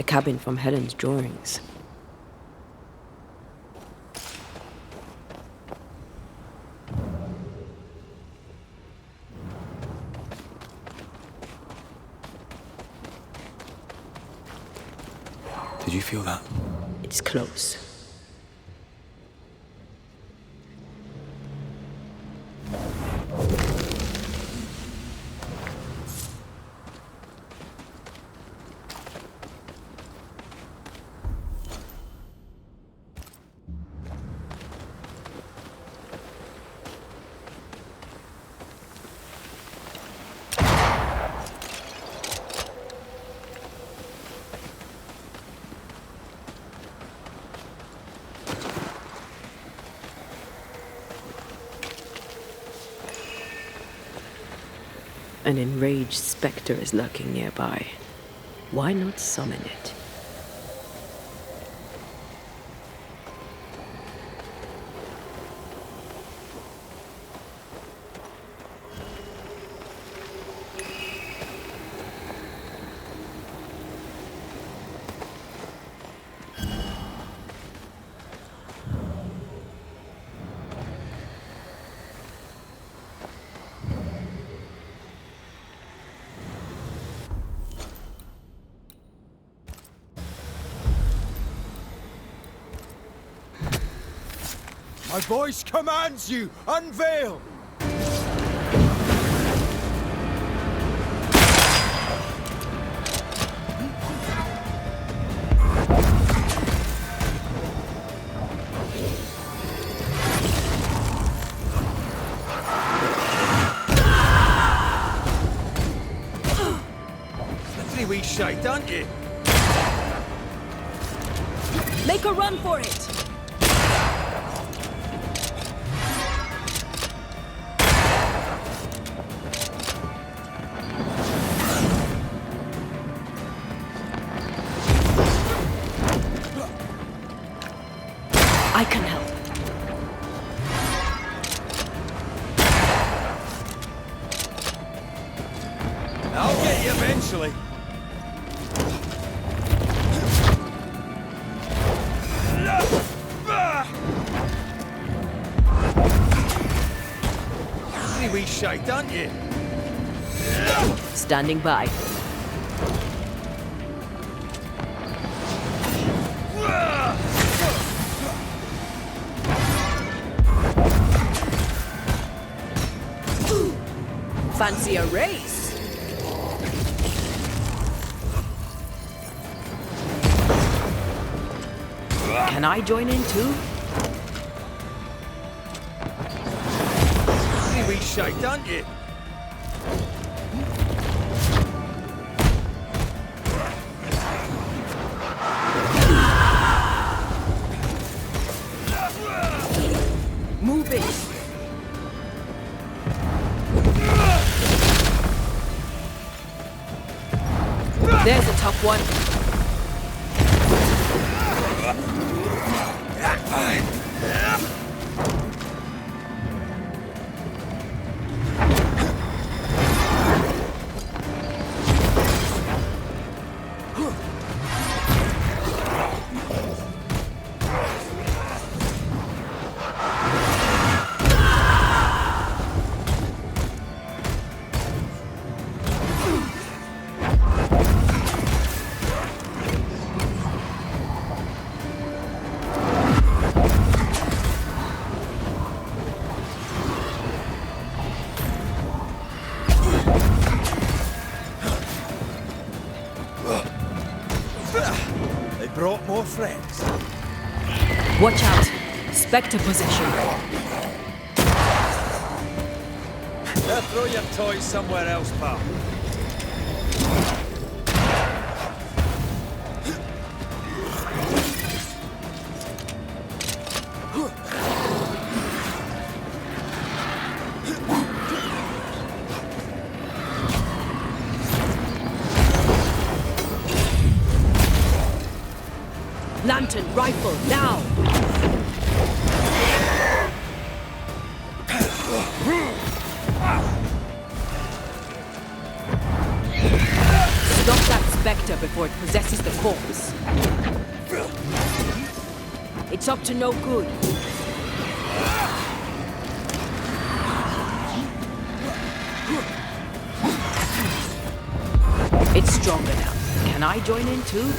cabin from Helen's drawings. Did you feel that? It's close. An enraged spectre is lurking nearby. Why not summon it? My voice commands you! Unveil! Lovely wee shite, aren't you? Make a run for it! I can help. I'll get you eventually. Pretty wee shite, aren't you? Standing by. Fancy a race? Can I join in too? Pretty wee shite, aren't you? Move it! There's a tough one. They brought more friends. Watch out! Spectre possession. Now throw your toys somewhere else, pal. Lantern, rifle, now! Stop that Spectre before it possesses the corpse. It's up to no good. It's strong enough. Can I join in too?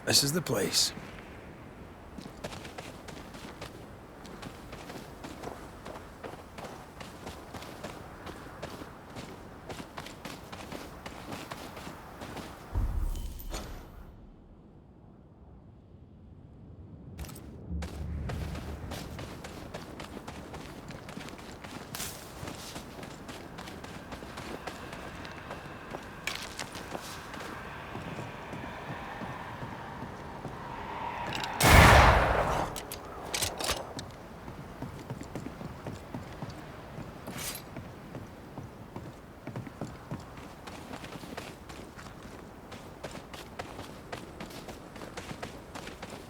This is the place.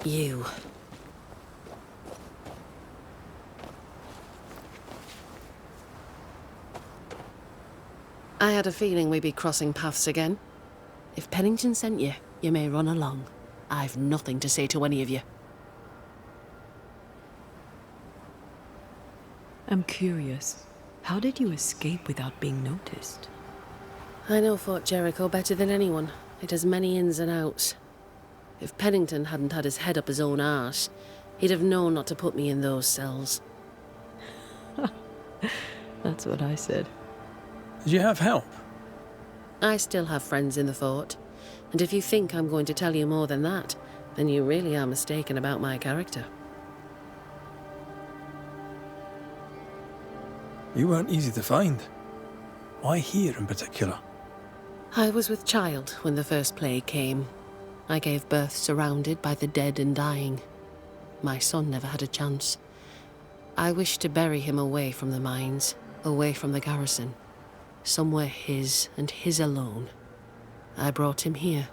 You. I had a feeling we'd be crossing paths again. If Pennington sent you, you may run along. I've nothing to say to any of you. I'm curious. How did you escape without being noticed? I know Fort Jericho better than anyone. It has many ins and outs. If Pennington hadn't had his head up his own arse, he'd have known not to put me in those cells. That's what I said. Did you have help? I still have friends in the fort, and if you think I'm going to tell you more than that, then you really are mistaken about my character. You weren't easy to find. Why here in particular? I was with child when the first plague came. I gave birth surrounded by the dead and dying. My son never had a chance. I wished to bury him away from the mines, away from the garrison. Somewhere his and his alone. I brought him here.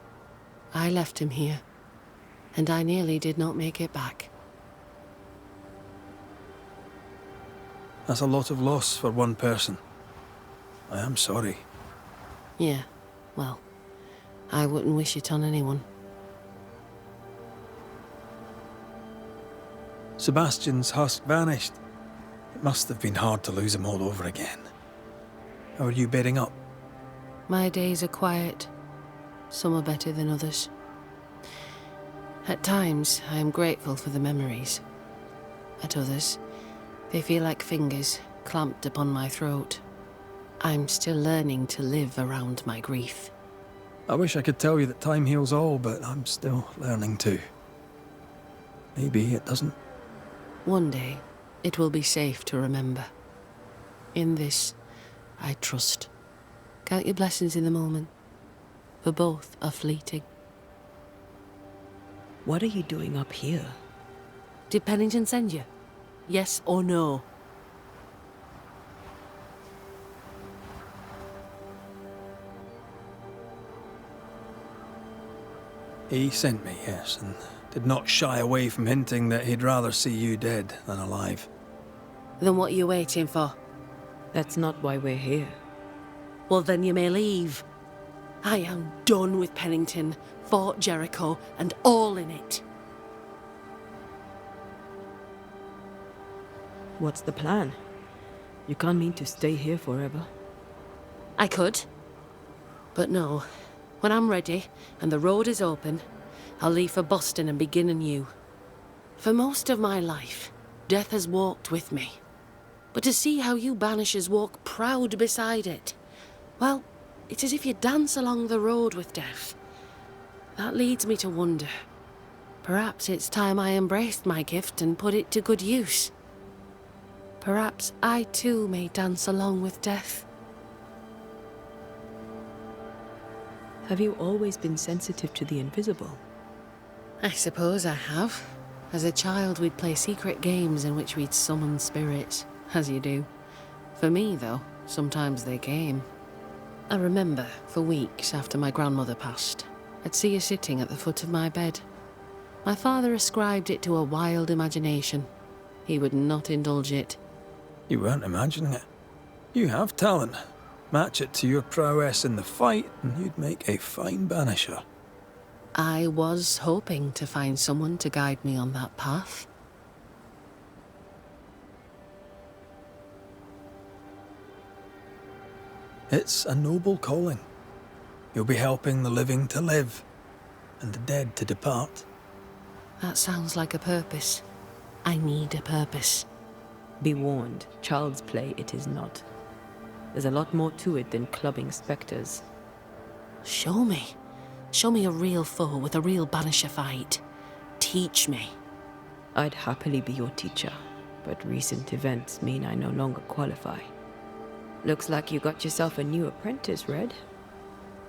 I left him here. And I nearly did not make it back. That's a lot of loss for one person. I am sorry. Yeah, well, I wouldn't wish it on anyone. Sebastian's husk vanished. It must have been hard to lose him all over again. How are you bedding up? My days are quiet. Some are better than others. At times, I am grateful for the memories. At others, they feel like fingers clamped upon my throat. I'm still learning to live around my grief. I wish I could tell you that time heals all, but I'm still learning too. Maybe it doesn't. One day, it will be safe to remember. In this, I trust. Count your blessings in the moment, for both are fleeting. What are you doing up here? Did Pennington send you? Yes or no? He sent me, yes, and did not shy away from hinting that he'd rather see you dead than alive. Then what are you waiting for? That's not why we're here. Well, then you may leave. I am done with Pennington, Fort Jericho, and all in it. What's the plan? You can't mean to stay here forever. I could. But no. When I'm ready, and the road is open, I'll leave for Boston and begin anew. For most of my life, death has walked with me. But to see how you banishers walk proud beside it, well, it's as if you dance along the road with death. That leads me to wonder. Perhaps it's time I embraced my gift and put it to good use. Perhaps I too may dance along with death. Have you always been sensitive to the invisible? I suppose I have. As a child, we'd play secret games in which we'd summon spirits, as you do. For me, though, sometimes they came. I remember, for weeks after my grandmother passed, I'd see her sitting at the foot of my bed. My father ascribed it to a wild imagination. He would not indulge it. You weren't imagining it. You have talent. Match it to your prowess in the fight, and you'd make a fine banisher. I was hoping to find someone to guide me on that path. It's a noble calling. You'll be helping the living to live, and the dead to depart. That sounds like a purpose. I need a purpose. Be warned, child's play it is not. There's a lot more to it than clubbing spectres. Show me. Show me a real foe with a real banisher fight. Teach me. I'd happily be your teacher, but recent events mean I no longer qualify. Looks like you got yourself a new apprentice, Red.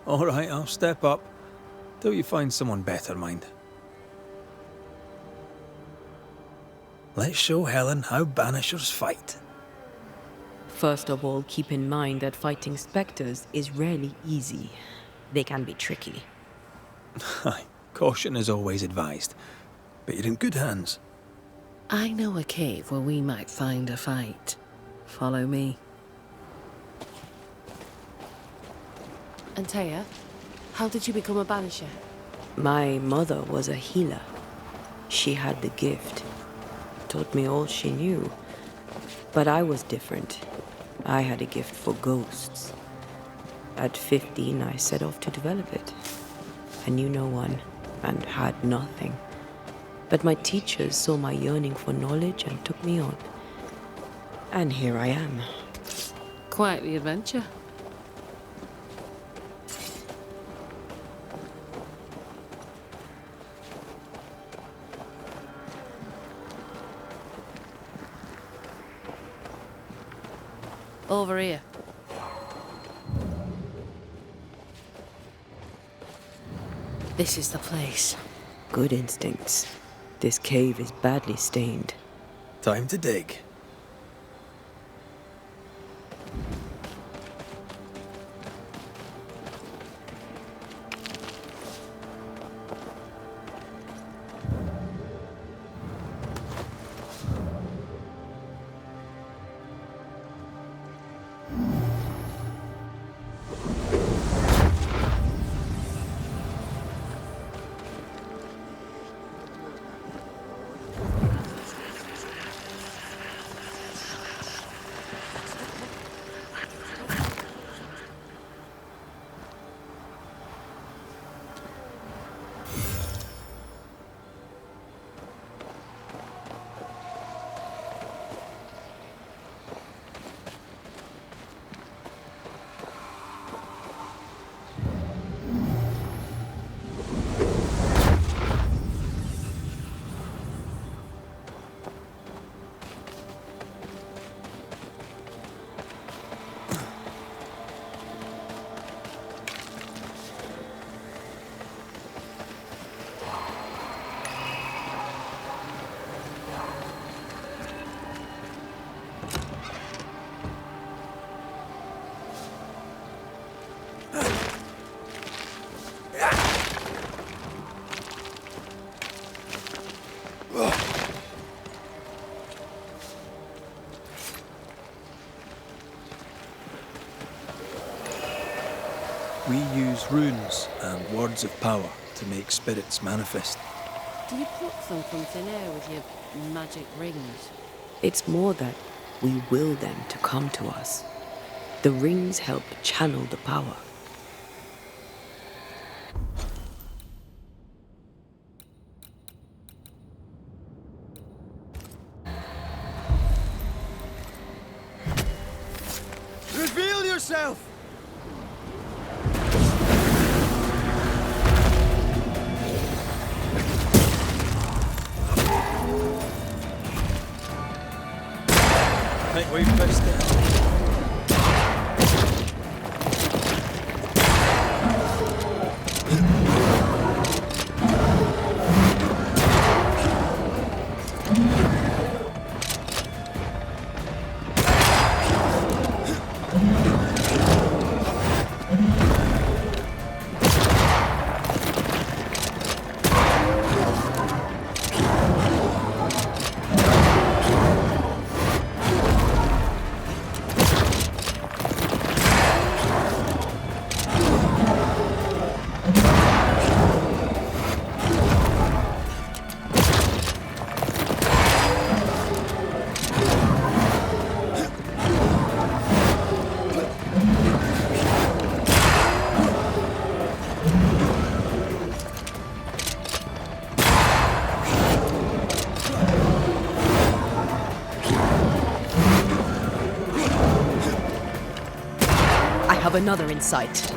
All right, I'll step up. Till you find someone better, mind. Let's show Helen how banishers fight. First of all, keep in mind that fighting spectres is rarely easy. They can be tricky. Aye, caution is always advised, but you're in good hands. I know a cave where we might find a fight. Follow me. Antea, how did you become a banisher? My mother was a healer. She had the gift. Taught me all she knew. But I was different. I had a gift for ghosts. At 15, I set off to develop it. I knew no one, and had nothing. But my teachers saw my yearning for knowledge and took me on. And here I am. Quite the adventure. Over here. This is the place. Good instincts. This cave is badly stained. Time to dig. We use runes and words of power to make spirits manifest. Do you pluck them from thin air with your magic rings? It's more that we will them to come to us. The rings help channel the power. Reveal yourself! I think we've fixed it. I have another in sight.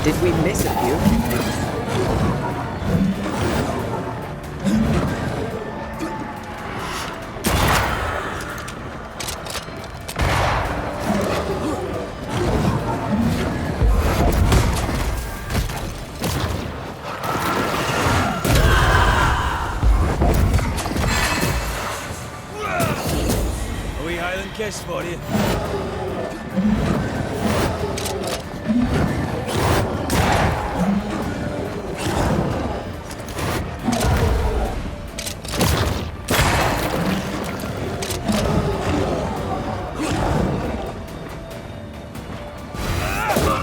Did we miss a few? A wee Highland kiss for you.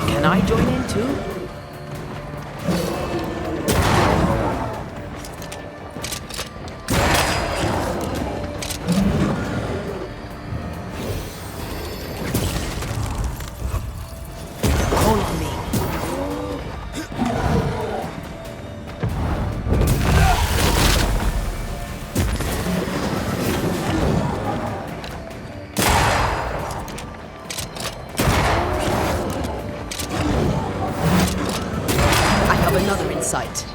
Can I join in too? Call on me. I have another in sight.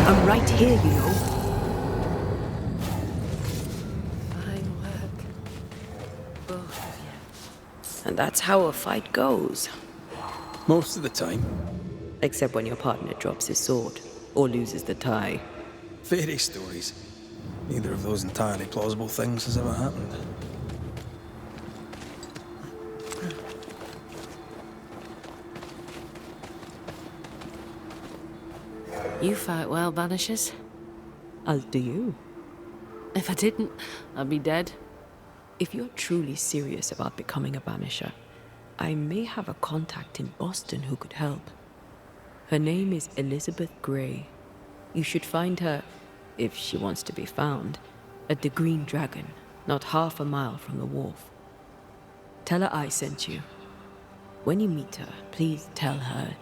I'm right here, you know. Fine work. Both of you. And that's how a fight goes. Most of the time. Except when your partner drops his sword or loses the tie. Fairy stories. Neither of those entirely plausible things has ever happened. You fight well, Banishers. As do you. If I didn't, I'd be dead. If you're truly serious about becoming a banisher, I may have a contact in Boston who could help. Her name is Elizabeth Grey. You should find her, if she wants to be found, at the Green Dragon, not half a mile from the wharf. Tell her I sent you. When you meet her, please tell her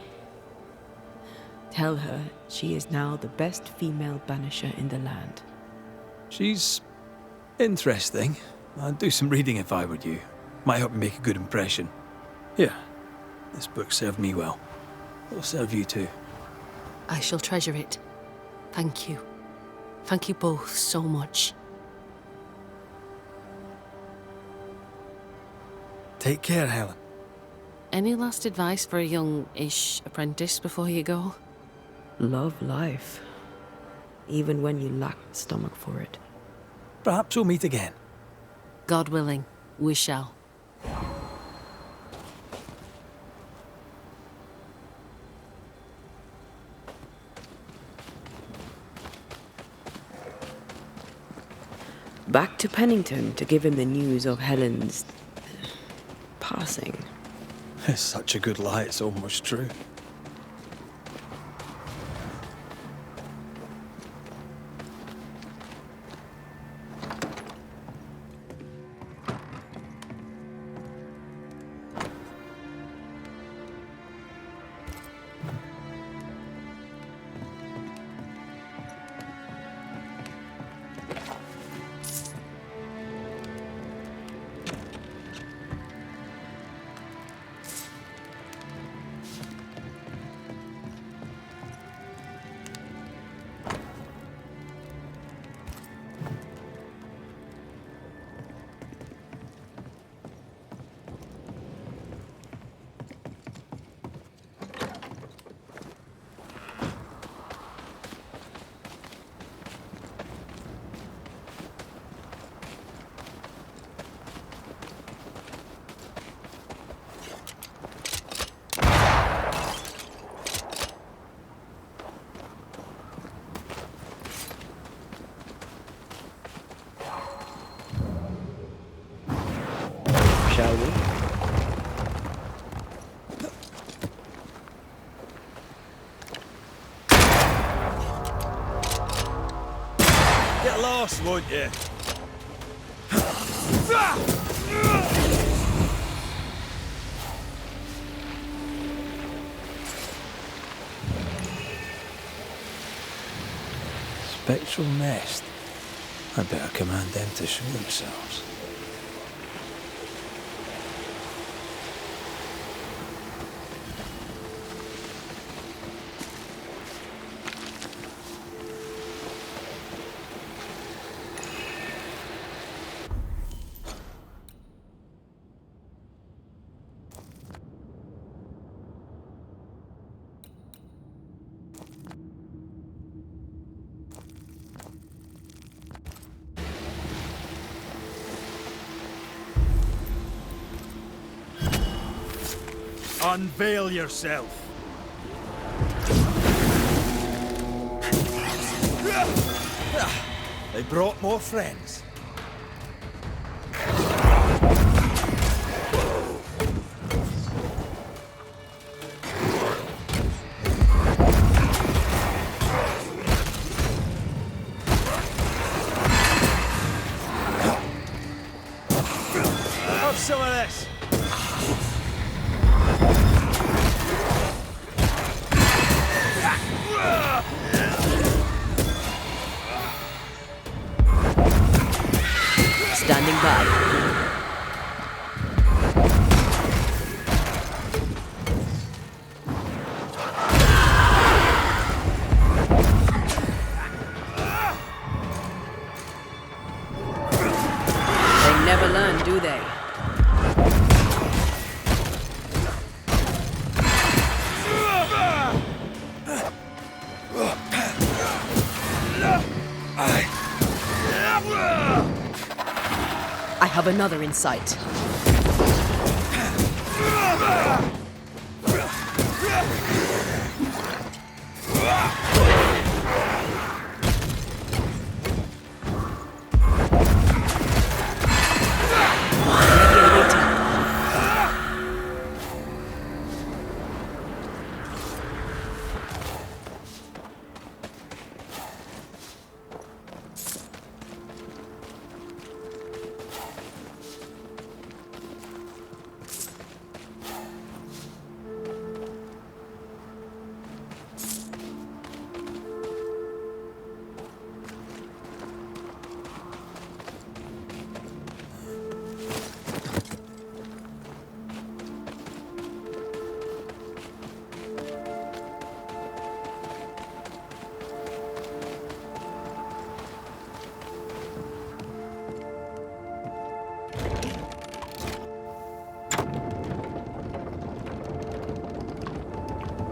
she is now the best female banisher in the land. She's interesting. I'd do some reading if I were you. Might help you make a good impression. Here, this book served me well. It'll serve you too. I shall treasure it. Thank you. Thank you both so much. Take care, Helen. Any last advice for a young-ish apprentice before you go? Love life, even when you lack the stomach for it. Perhaps we'll meet again. God willing, we shall. Back to Pennington to give him the news of Helen's passing. It's such a good lie, it's almost true. us, won't you? Spectral nest. I'd better command them to show themselves. Unveil yourself. They brought more friends. Have some of this. Standing by. They never learn, do they? I have another in sight.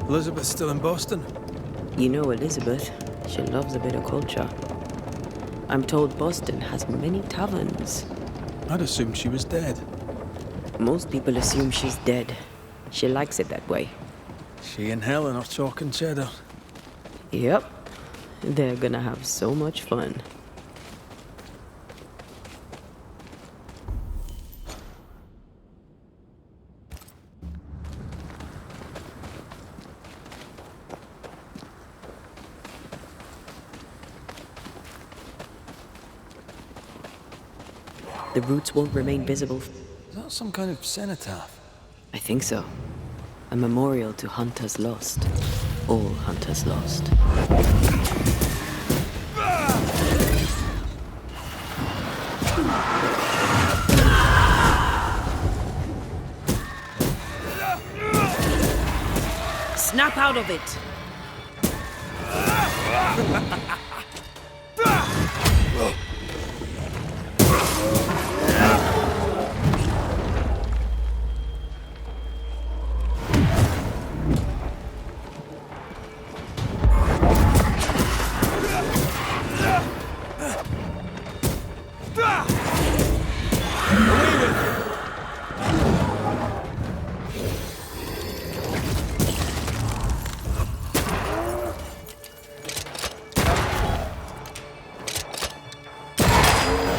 Elizabeth's still in Boston? You know Elizabeth. She loves a bit of culture. I'm told Boston has many taverns. I'd assumed she was dead. Most people assume she's dead. She likes it that way. She and Helen are talking cheddar. Yep. They're gonna have so much fun. The roots won't remain visible. Is that some kind of cenotaph? I think so. A memorial to hunters lost. All hunters lost. Snap out of it!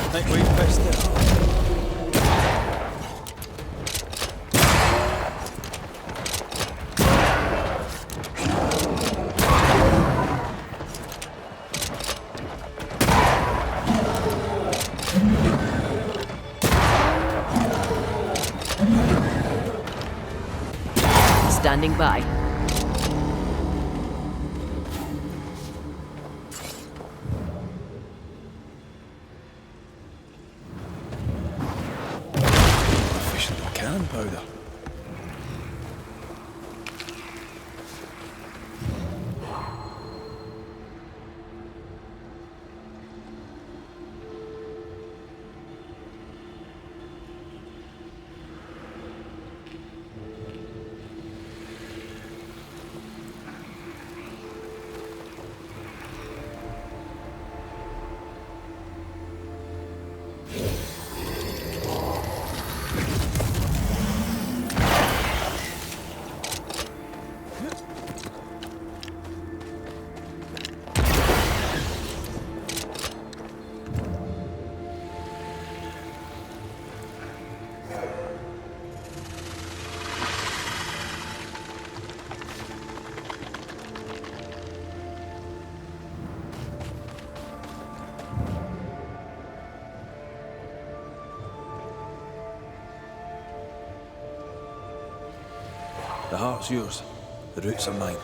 I think we've missed it. standing by. Efficient cannon powder. The heart's yours. The roots are mine.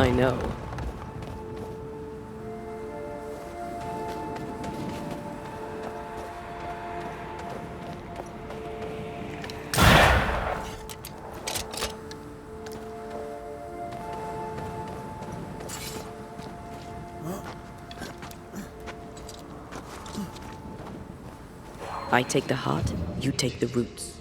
I know. I take the heart, you take the roots.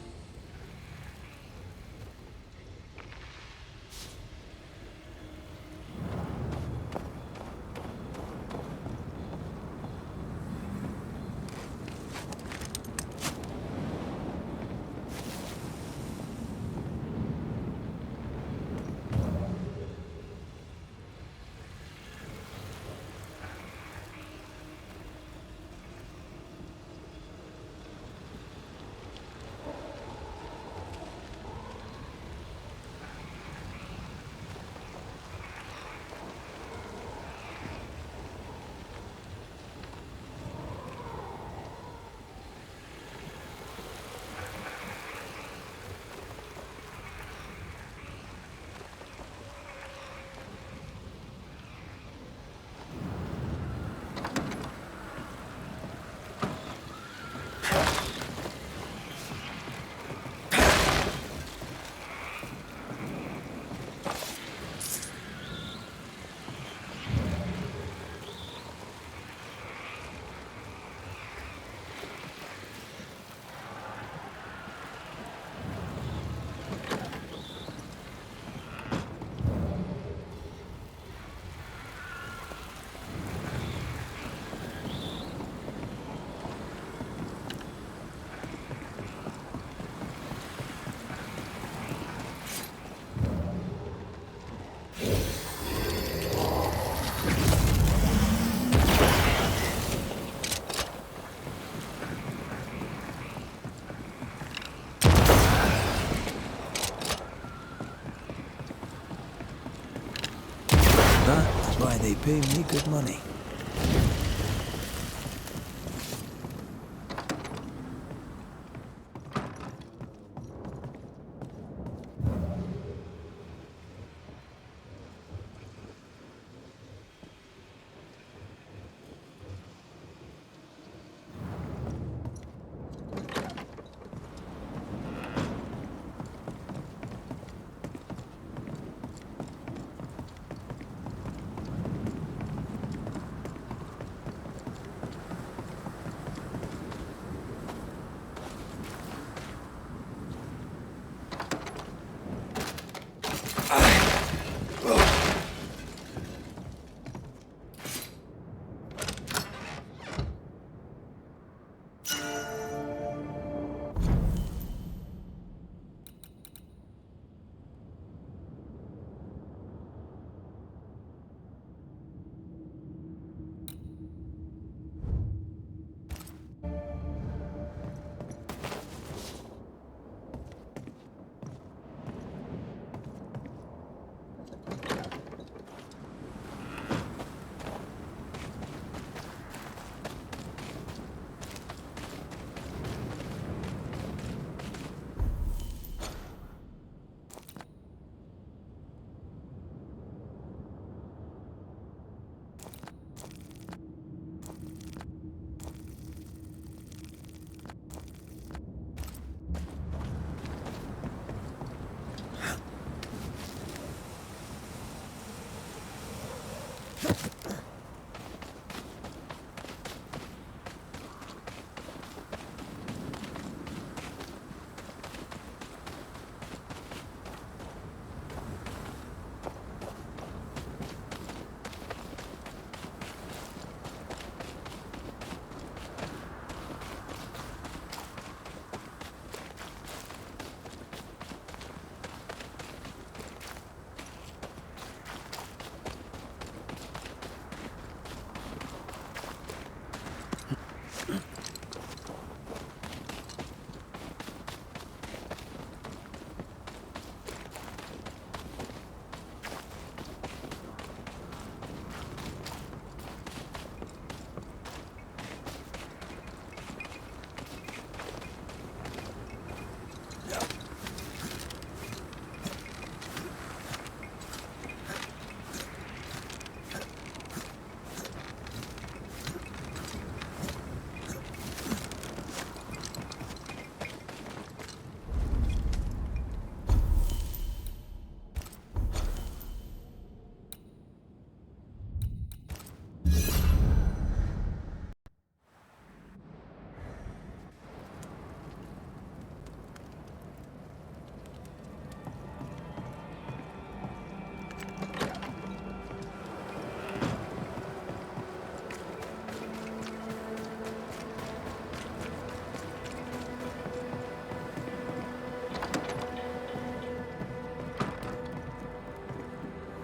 That's why they pay me good money.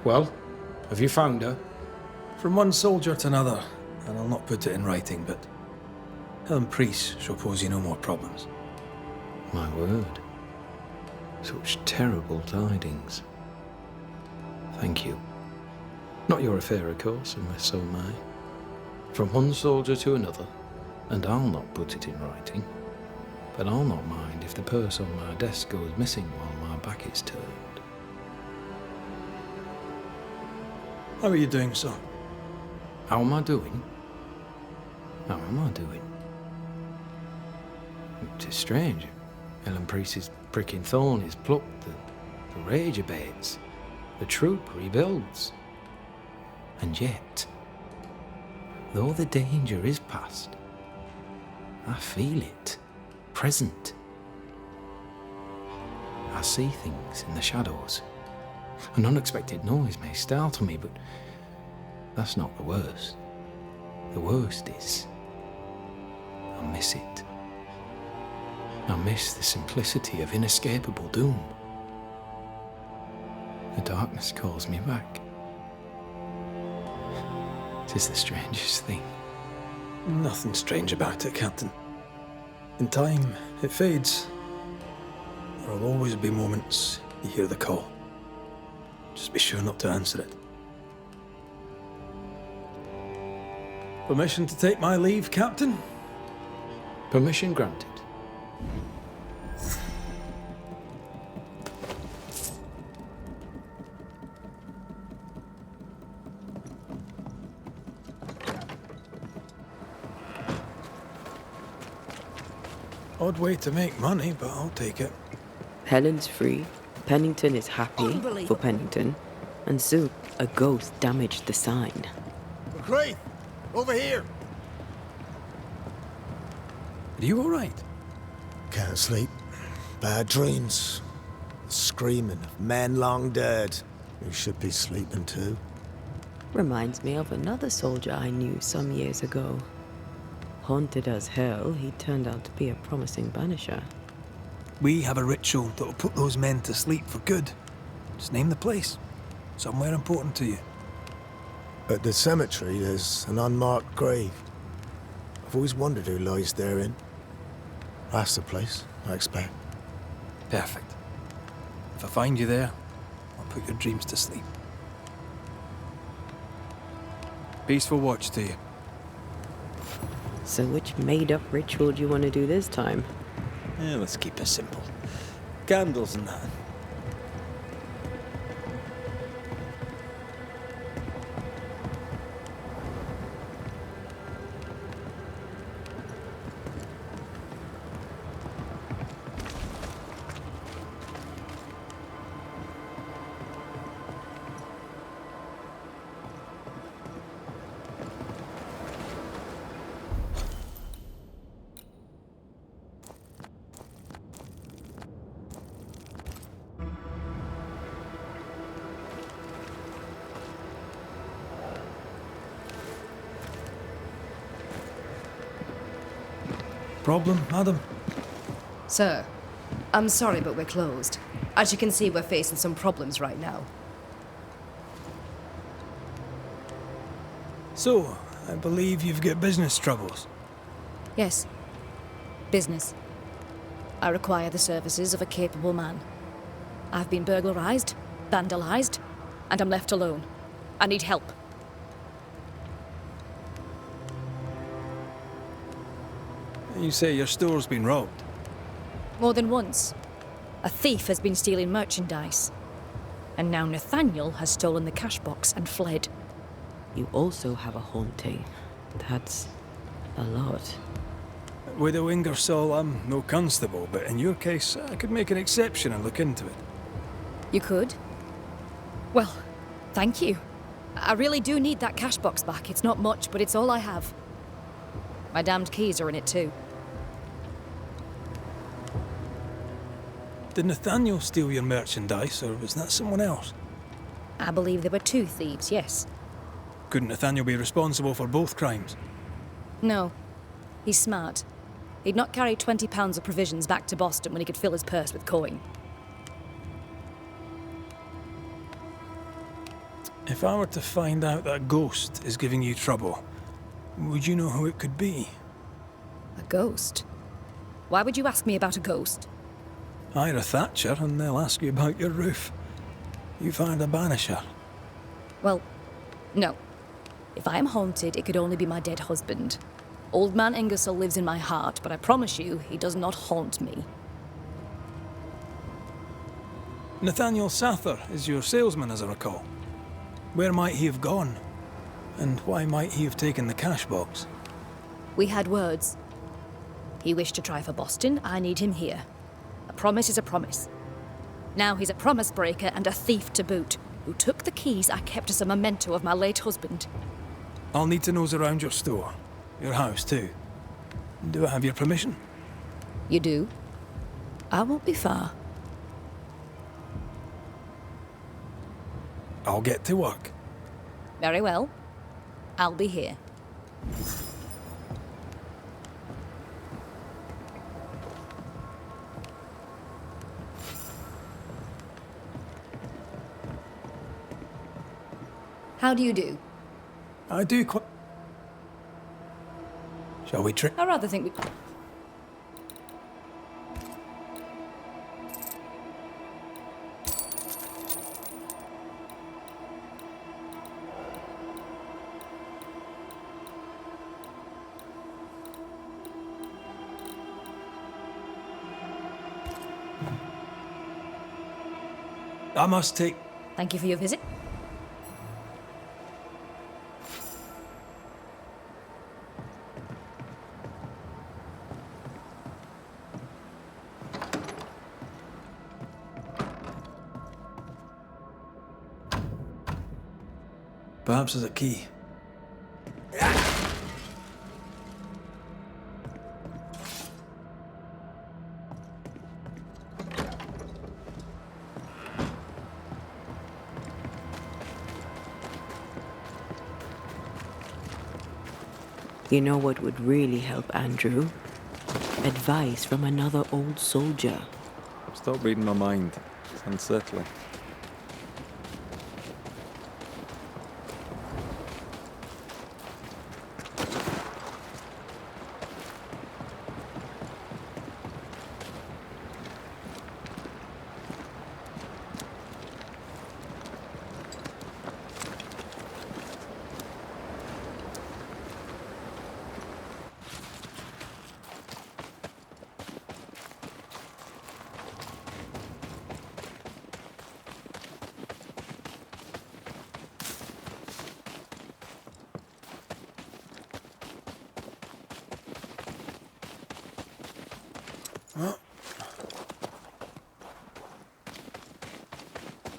Well, have you found her? From one soldier to another, and I'll not put it in writing, but Helen Priest shall pose you no more problems. My word. Such terrible tidings. Thank you. Not your affair, of course, unless so mine. From one soldier to another, and I'll not put it in writing. But I'll not mind if the purse on my desk goes missing while my back is turned. How are you doing, sir? How am I doing? How am I doing? It is strange. Helen Priest's pricking thorn is plucked, the rage abates, the troop rebuilds. And yet, though the danger is past, I feel it, present. I see things in the shadows. An unexpected noise may startle me, but that's not the worst. The worst is, I miss it. I miss the simplicity of inescapable doom. The darkness calls me back. It is the strangest thing. Nothing strange about it, Captain. In time, it fades. There will always be moments you hear the call. Just be sure not to answer it. Permission to take my leave, Captain? Permission granted. Odd way to make money, but I'll take it. Helen's free, Pennington is happy for Pennington, and soon a ghost damaged the sign. Great! Over here! Are you alright? Can't sleep. Bad dreams. Screaming of men long dead who should be sleeping too. Reminds me of another soldier I knew some years ago. Haunted as hell, he turned out to be a promising banisher. We have a ritual that will put those men to sleep for good. Just name the place. Somewhere important to you. At the cemetery, there's an unmarked grave. I've always wondered who lies therein. That's the place, I expect. Perfect. If I find you there, I'll put your dreams to sleep. Peaceful watch to you. So which made-up ritual do you want to do this time? Yeah, let's keep it simple. Candles and that. Problem, madam? Sir, I'm sorry, but we're closed. As you can see, we're facing some problems right now. So, I believe you've got business troubles. Yes. Business. I require the services of a capable man. I've been burglarized, vandalized, and I'm left alone. I need help. You say your store's been robbed. More than once. A thief has been stealing merchandise. And now Nathaniel has stolen the cash box and fled. You also have a haunting. That's a lot. Widow Ingersoll, I'm no constable, but in your case, I could make an exception and look into it. You could? Well, thank you. I really do need that cash box back. It's not much, but it's all I have. My damned keys are in it too. Did Nathaniel steal your merchandise, or was that someone else? I believe there were two thieves, yes. Couldn't Nathaniel be responsible for both crimes? No. He's smart. He'd not carry 20 pounds of provisions back to Boston when he could fill his purse with coin. If I were to find out that a ghost is giving you trouble, would you know who it could be? A ghost? Why would you ask me about a ghost? Ira Thatcher, and they'll ask you about your roof. You find a banisher. Well, no. If I am haunted, it could only be my dead husband. Old man Ingersoll lives in my heart, but I promise you, he does not haunt me. Nathaniel Sather is your salesman, as I recall. Where might he have gone? And why might he have taken the cash box? We had words. He wished to try for Boston, I need him here. A promise is a promise. Now he's a promise breaker and a thief to boot, who took the keys I kept as a memento of my late husband. I'll need to nose around your store. Your house, too. Do I have your permission? You do? I won't be far. I'll get to work. Very well. I'll be here. How do you do? I do quite... Shall we try? I rather think we... I must take... Thank you for your visit. Perhaps there's a key. You know what would really help Andrew? Advice from another old soldier. Stop reading my mind. It's unsettling.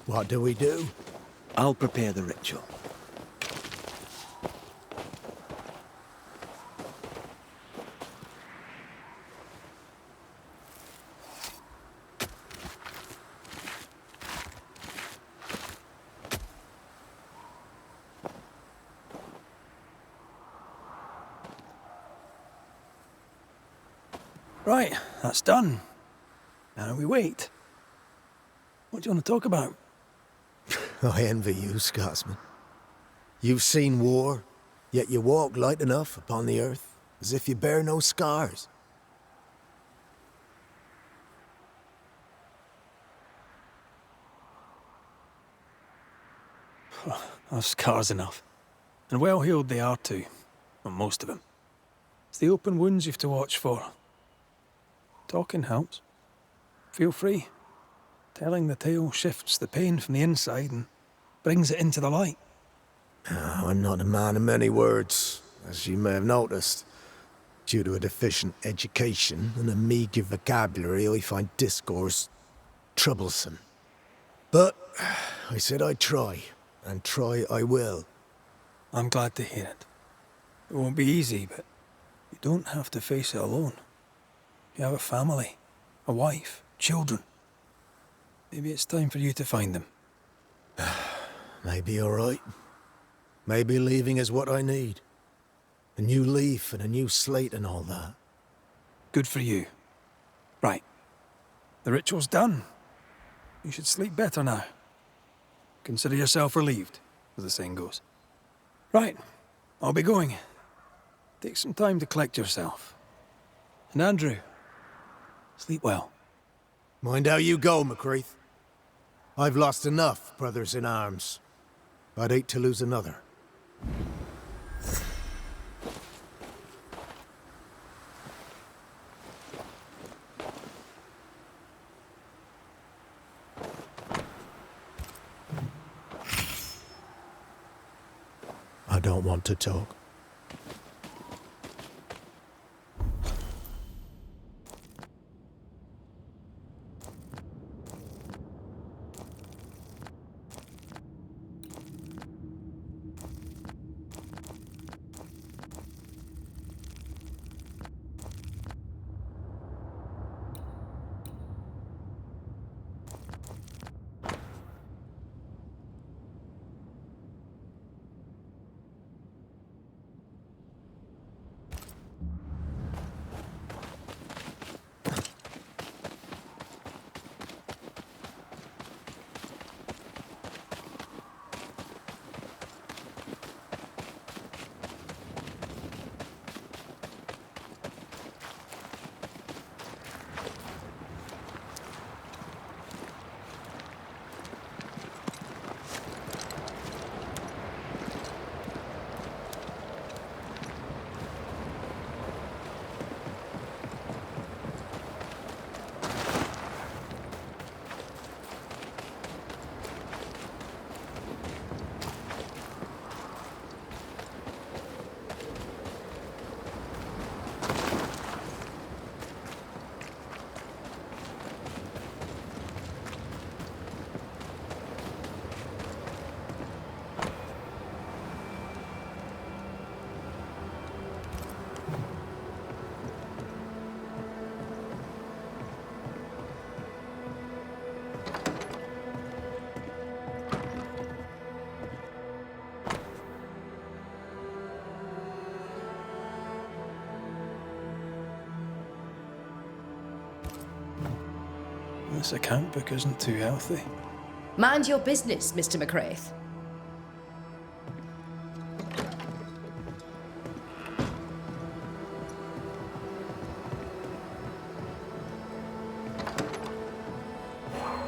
What do we do? I'll prepare the ritual. Right, that's done. Now we wait. What do you want to talk about? I envy you, Scotsman. You've seen war, yet you walk light enough upon the earth, as if you bear no scars. I've scars enough. And well healed they are too. Well, most of them. It's the open wounds you've to watch for. Talking helps. Feel free. Telling the tale shifts the pain from the inside and brings it into the light. Oh, I'm not a man of many words, as you may have noticed. Due to a deficient education and a meagre vocabulary, I find discourse troublesome. But I said I'd try, and try I will. I'm glad to hear it. It won't be easy, but you don't have to face it alone. You have a family, a wife, children. Maybe it's time for you to find them. Maybe you're right. Maybe leaving is what I need. A new leaf and a new slate and all that. Good for you. Right. The ritual's done. You should sleep better now. Consider yourself relieved. as the saying goes. Right, I'll be going. Take some time to collect yourself. And Andrew, sleep well. Mind how you go, McCreath. I've lost enough brothers in arms. I'd hate to lose another. I don't want to talk. This account book isn't too healthy. Mind your business, Mr. McCraith.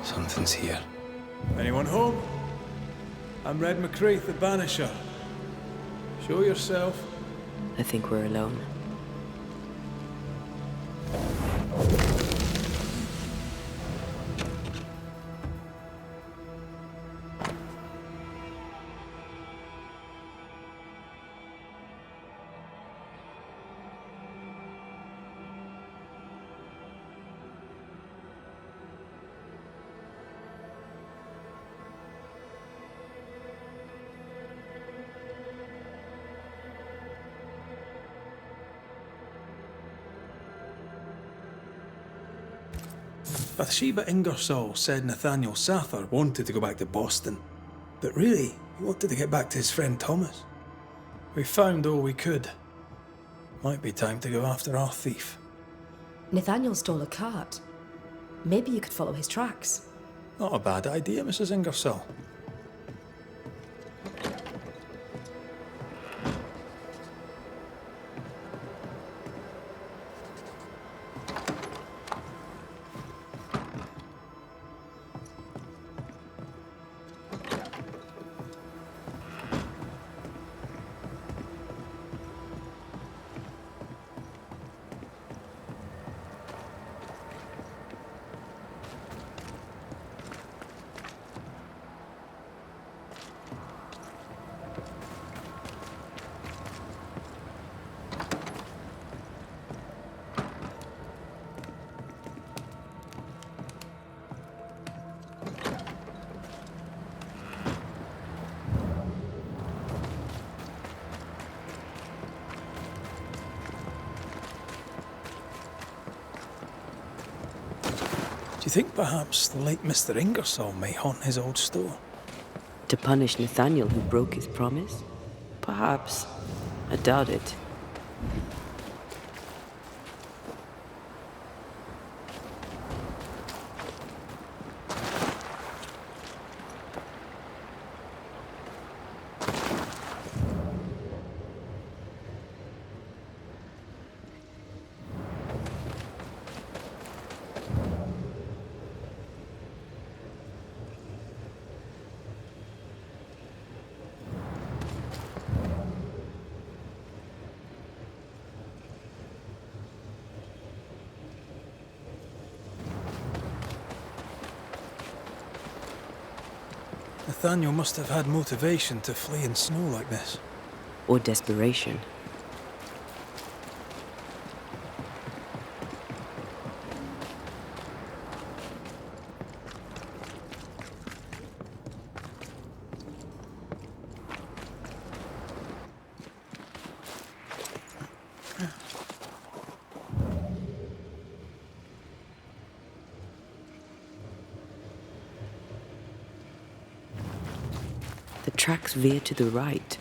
Something's here. Anyone home? I'm Red McCraith, the Banisher. Show yourself. I think we're alone. Bathsheba Ingersoll said Nathaniel Sather wanted to go back to Boston, but really, he wanted to get back to his friend Thomas. We found all we could. Might be time to go after our thief. Nathaniel stole a cart. Maybe you could follow his tracks. Not a bad idea, Mrs. Ingersoll. Do you think perhaps the late Mr. Ingersoll may haunt his old store? To punish Nathaniel who broke his promise? Perhaps. I doubt it. Nathaniel must have had motivation to flee in snow like this. Or desperation. The tracks veer to the right.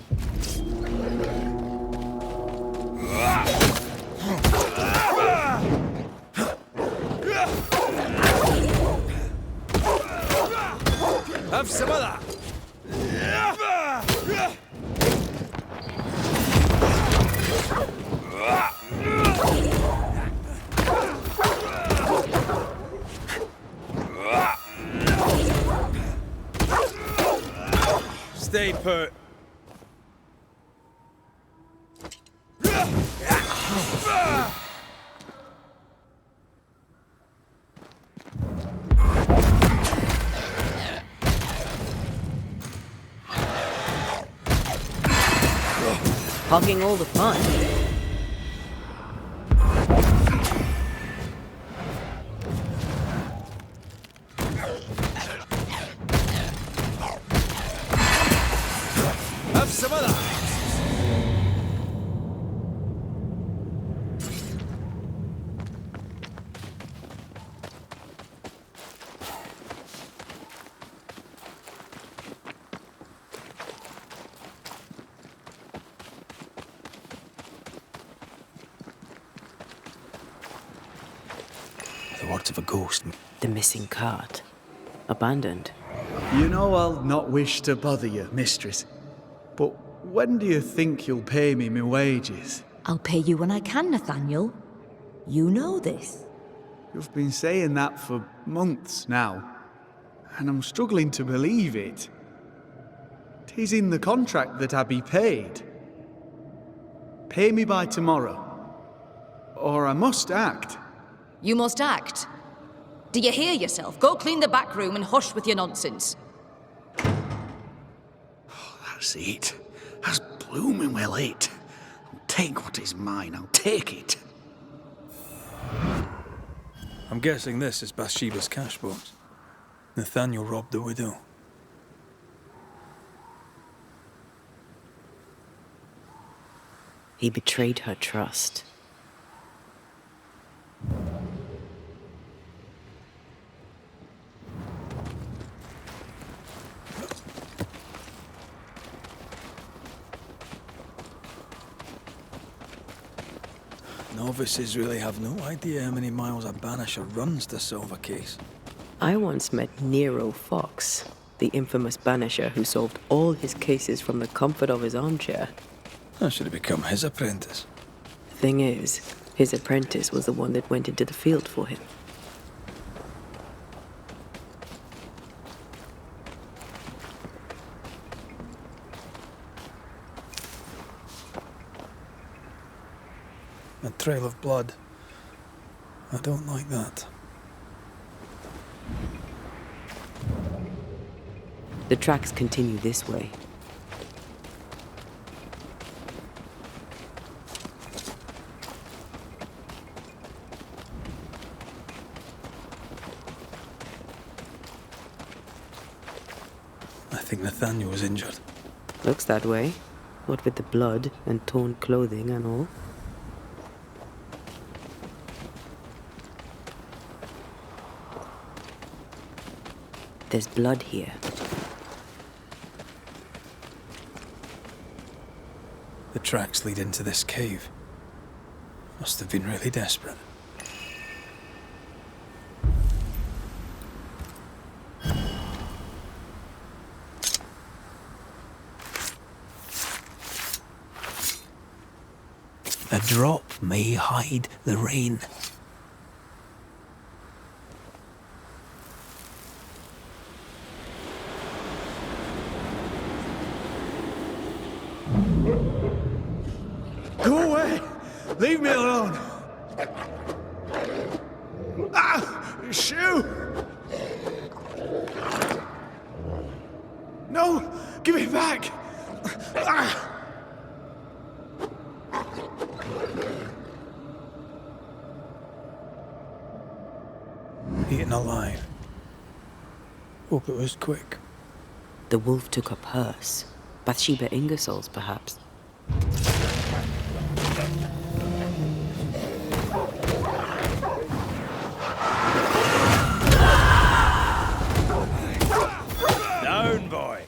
Have some of that! Stay put. Hogging all the fun. Have some of that! The words of a ghost. The missing cart. Abandoned. You know I'll not wish to bother you, mistress. But when do you think you'll pay me my wages? I'll pay you when I can, Nathaniel. You know this. You've been saying that for months now, and I'm struggling to believe it. 'Tis in the contract that I be paid. Pay me by tomorrow, or I must act. You must act. Do you hear yourself? Go clean the back room and hush with your nonsense. That's it. That's blooming well it. I'll take what is mine, I'll take it. I'm guessing this is Bathsheba's cash box. Nathaniel robbed the widow. He betrayed her trust. Novices really have no idea how many miles a banisher runs to solve a case. I once met Nero Fox, the infamous banisher who solved all his cases from the comfort of his armchair. I should have become his apprentice. Thing is, his apprentice was the one that went into the field for him. A trail of blood. I don't like that. The tracks continue this way. I think Nathaniel was injured. Looks that way. What with the blood and torn clothing and all. There's blood here. The tracks lead into this cave. Must have been really desperate. A drop may hide the rain. Go away! Leave me alone! Ah! Shoe! No! Give it back! Eaten alive. Hope it was quick. The wolf took up hers. Bathsheba Ingersoll's, perhaps. Down, boy.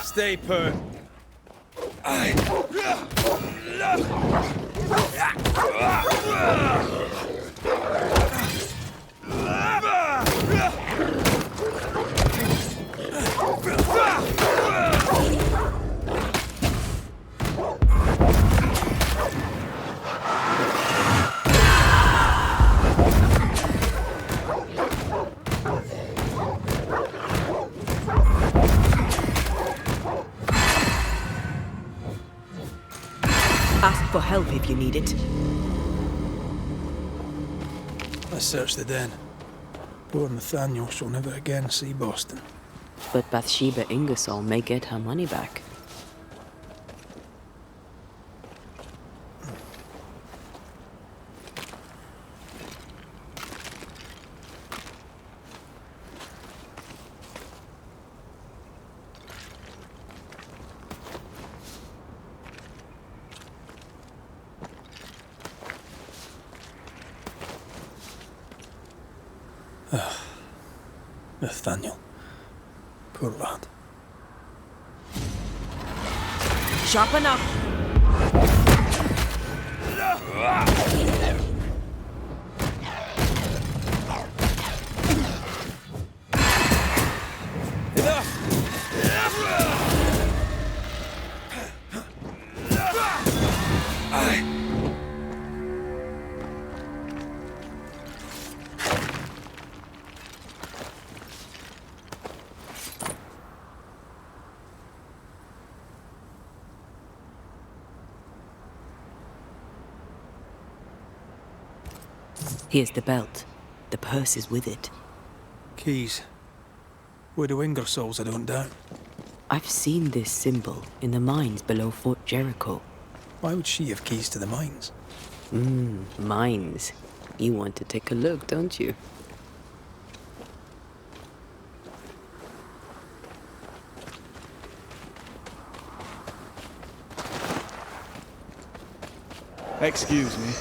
Stay put. Ask for help if you need it. Let's search the den. Poor Nathaniel shall never again see Boston. But Bathsheba Ingersoll may get her money back. Nathaniel. Poor lad. Sharpen up! Here's the belt. The purse is with it. Keys. Widow Ingersoll's, I don't doubt. I've seen this symbol in the mines below Fort Jericho. Why would she have keys to the mines? Mines. You want to take a look, don't you? Excuse me.